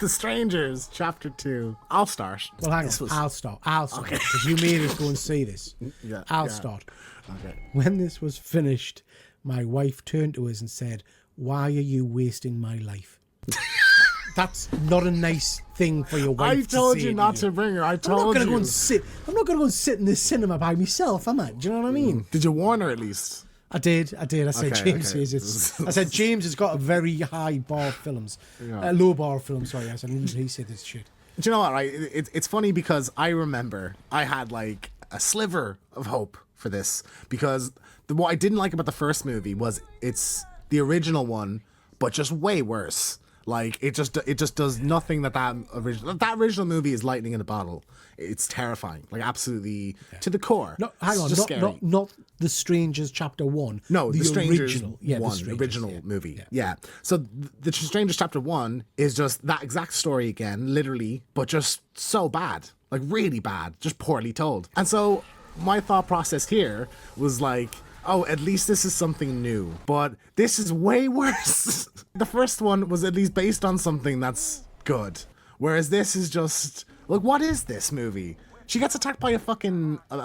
The Strangers, Chapter 2. I'll start. Well, hang on. I'll start. Okay. Because you made us go and see this. Yeah, I'll yeah. start. Okay. When this was finished, my wife turned to us and said, "Why are you wasting my life?" That's not a nice thing for your wife I to told say you not to bring her. I I'm told not gonna you. go and sit. I'm not going to go and sit in this cinema by myself, am I? Do you know what I mean? Did you warn her at least? I did. I said, Okay, James okay. says it's. I said, James has got a very high bar of films. Yeah. Low bar of films, sorry. I said, he said this shit. Do you know what, right? It's funny because I remember I had like a sliver of hope for this because what I didn't like about the first movie was it's the original one, but just way worse. Like it just does nothing that original movie is lightning in a bottle. It's terrifying, like absolutely to the core. No, hang on, It's just scary. not The Strangers Chapter 1. No, the Strangers original. Yeah, one, the Strangers, original yeah. movie. Yeah. So the Strangers Chapter 1 is just that exact story again, literally, but just so bad. Like really bad, just poorly told. And so my thought process here was like, oh, at least this is something new. But this is way worse. The first one was at least based on something that's good. Whereas this is just, like, what is this movie? She gets attacked by a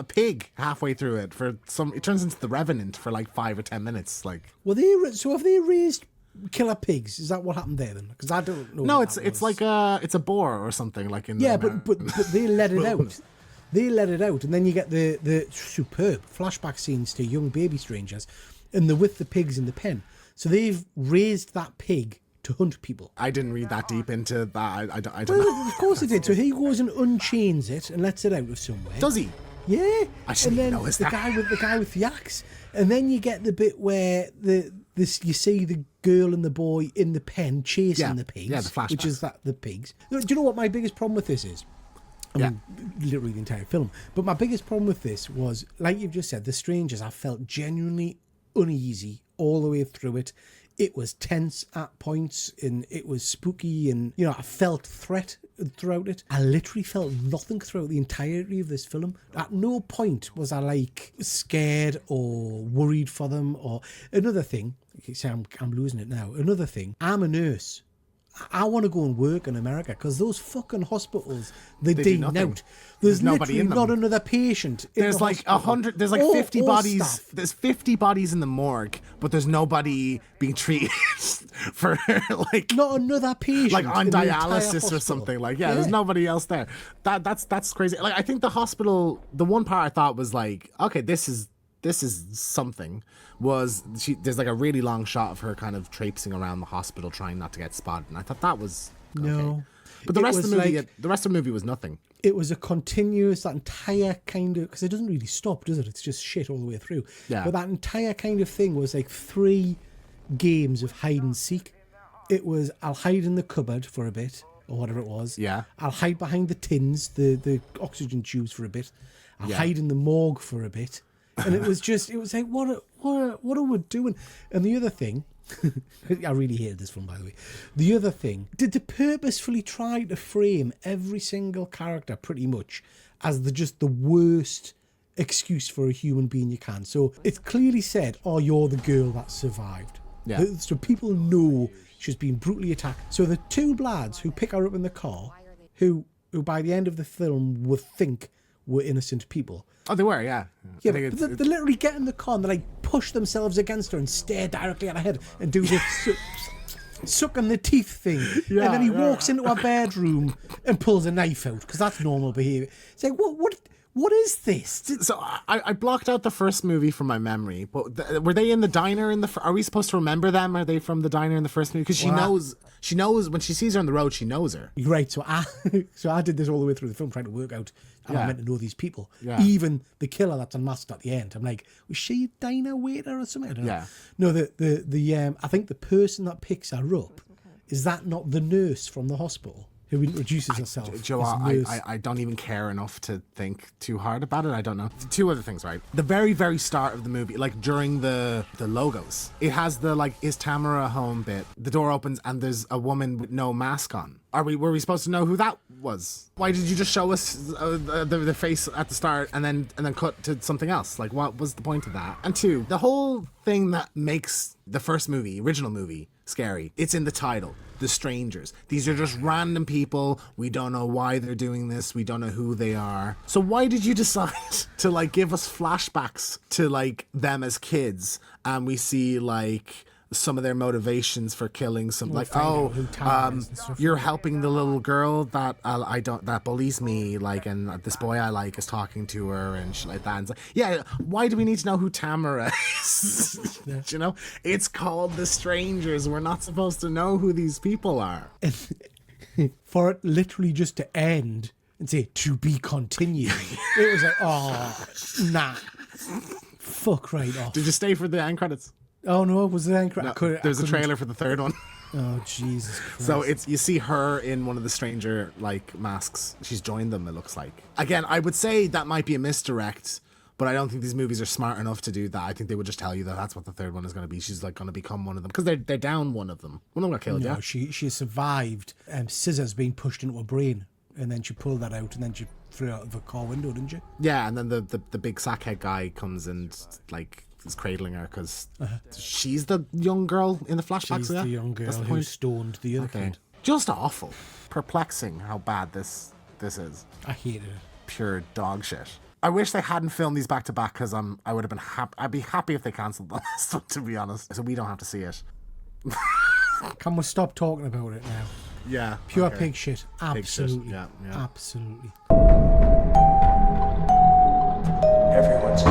pig halfway through it it turns into the Revenant for like 5 or 10 minutes. Like, Well, so have they raised killer pigs? Is that what happened there then? Because I don't know. no, what that it's was. like it's a boar or something like in Yeah, the, but they let it out. They let it out, and then you get the superb flashback scenes to young baby strangers, and they're with the pigs in the pen. So they've raised that pig to hunt people. I didn't read that deep into that. I don't Well, know. of course they did. So he goes and unchains it and lets it out of somewhere. Does he? Yeah. I And shouldn't then notice the that. guy with the axe, and then you get the bit where you see the girl and the boy in the pen chasing Yeah. the pigs. Yeah, the flashback. Which is the pigs. Do you know what my biggest problem with this is? I mean, literally the entire film. But my biggest problem with this was, like you've just said, The Strangers, I felt genuinely uneasy all the way through it. It was tense at points, and it was spooky, and, you know, I felt threat throughout it. I literally felt nothing throughout the entirety of this film. At no point was I, like, scared or worried for them. Or another thing, see, I'm losing it now. Another thing, I'm a nurse. I want to go and work in America because those fucking hospitals, they do ding nothing. out. There's nobody literally in them. not another patient in There's the like hospital. 100. There's like All- 50 all bodies. staff. There's 50 bodies in the morgue, but there's nobody being treated for like Not another patient. like on in the entire dialysis or hospital. something. Like there's nobody else there. That's crazy. Like I think the hospital. The one part I thought was like, okay, this is something. There's like a really long shot of her kind of traipsing around the hospital trying not to get spotted, and I thought that was okay. No. But the It rest of the was movie, like- the rest of the movie was nothing. It was a continuous, that entire kind of, because it doesn't really stop, does it? It's just shit all the way through. Yeah. But that entire kind of thing was like 3 games of hide and seek. It was, I'll hide in the cupboard for a bit, or whatever it was. Yeah. I'll hide behind the tins, the oxygen tubes for a bit. I'll hide in the morgue for a bit. And it was like, what are we doing? And the other thing, I really hated this film, by the way. The other thing, did they purposefully try to frame every single character pretty much as the worst excuse for a human being you can? So it's clearly said, oh, you're the girl that survived. Yeah. So people know she's been brutally attacked. So the 2 lads who pick her up in the car, who by the end of the film would think were innocent people. Oh, they were, yeah. Yeah, I think but they literally get in the car and they like push themselves against her and stare directly at her head and do this sucking the teeth thing. Yeah, and then he yeah. walks into her bedroom and pulls a knife out because that's normal behaviour. It's like, what is this? So I blocked out the first movie from my memory, but were they in the diner are we supposed to remember them? Are they from the diner in the first movie? Because she knows when she sees her on the road, she knows her. Right, so I did this all the way through the film trying to work out how I Yeah. meant to know these people. Yeah. Even the killer that's unmasked at the end. I'm like, was she a diner waiter or something? I don't know. Yeah. No, the I think the person that picks her up, is that not the nurse from the hospital who introduces herself? Joe, as nurse? I don't even care enough to think too hard about it. I don't know. 2 other things, right? The very, very start of the movie, like during the logos, it has the like, is Tamara home bit. The door opens and there's a woman with no mask on. Were we supposed to know who that was? Why did you just show us the face at the start and then cut to something else? Like, what was the point of that? And 2, the whole thing that makes the first movie, original movie, scary, it's in the title. the strangers. These are just random people. We don't know why they're doing this. We don't know who they are. So why did you decide to like give us flashbacks to like them as kids, and we see like some of their motivations for killing some, like, oh, you're helping the little girl that that bullies me, like, and this boy I like is talking to her and shit like that. And it's like, yeah, why do we need to know who Tamara is? Yeah. You know, it's called The Strangers. We're not supposed to know who these people are. For it literally just to end and say to be continued, it was like, oh, nah, fuck right off. Did you stay for the end credits? Oh no, was the end credits? No, there's a trailer for the third one. Oh Jesus Christ. So you see her in one of the stranger like masks. She's joined them, it looks like. Again, I would say that might be a misdirect, but I don't think these movies are smart enough to do that. I think they would just tell you that that's what the third one is going to be. She's like going to become one of them because they're down one of them. One of them got killed. No, yeah. She survived scissors being pushed into her brain, and then she pulled that out, and then she threw it out of a car window, didn't she? Yeah, and then the big sackhead guy comes and like is cradling her because she's the young girl in the flashbacks. She's the young girl who stoned the other kid. Just awful, perplexing how bad this is. I hated it. Pure dog shit. I wish they hadn't filmed these back to back because I would have been happy. I'd be happy if they cancelled the last one, to be honest, so we don't have to see it. Can we stop talking about it now? Yeah. Pure pig shit. Absolutely. Pig shit. Yeah. Absolutely. Everyone's